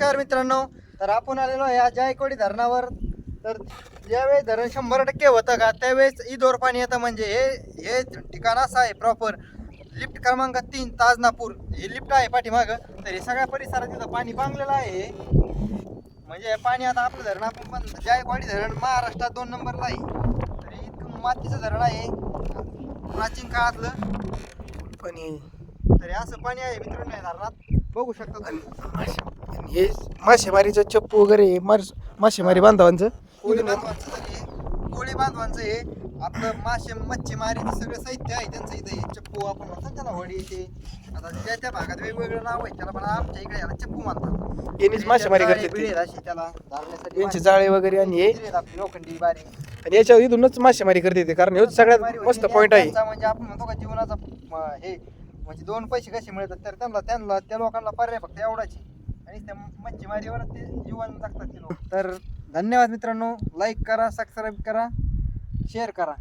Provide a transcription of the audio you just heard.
नमस्कार मित्रांनो, तर आपण आलेलो आहे या जायकवाडी धरणावर. तर ज्यावेळेस धरण 100% होतं का त्यावेळेस इदोर पाणी येतं. म्हणजे हे ठिकाण असं आहे प्रॉपर लिफ्ट क्रमांक 3 ताजनापूर, हे लिफ्ट आहे पाठीमागं. तर हे सगळ्या परिसरात तिथं पाणी बांगलेलं आहे. म्हणजे हे पाणी आता आपलं धरण आपण पण जायकवाडी धरण महाराष्ट्रात 2 नंबरला आहे. तर हे इतकं मातीचं धरण आहे प्राचीन काळातलं पाणी. तर हे असं पाणी आहे मित्रांनो या धरणात बघू शकता तुम्ही. हे मासेमारीचं चप्पू वगैरे मासेमारी बांधवांचं कोळी बांधवांचं कोळी बांधवांचं हे आपलं मच्छीमारीचं सगळं साहित्य आहे त्यांचं. इथं हे चप्पू आपण म्हणतो त्याला होडी ते. आता ज्या त्या भागात वेगवेगळं नाव आहे त्याला, पण आमच्या इकडे याला चप्पू म्हणतात. यांनीच मासेमारी करतात बिळे अशी त्याला धरण्यासाठी यांचे जाळे वगैरे आणि हे आपली लोखंडी बारी. आणि याच्या इथूनच मासेमारी करते ते, कारण हे सगळ्यात मस्त पॉइंट आहे. त्यांचा म्हणजे आपण म्हणतो का जीवनाचा हे म्हणजे 2 पैसे कसे मिळतात, तर त्यांना त्या लोकांना पर्याय फक्त एवढाच आहे. आणि त्या मच्छीमारीवरच ते जीवन जगतात ते लोक. तर धन्यवाद मित्रांनो, लाईक करा, सबस्क्राईब करा, शेअर करा.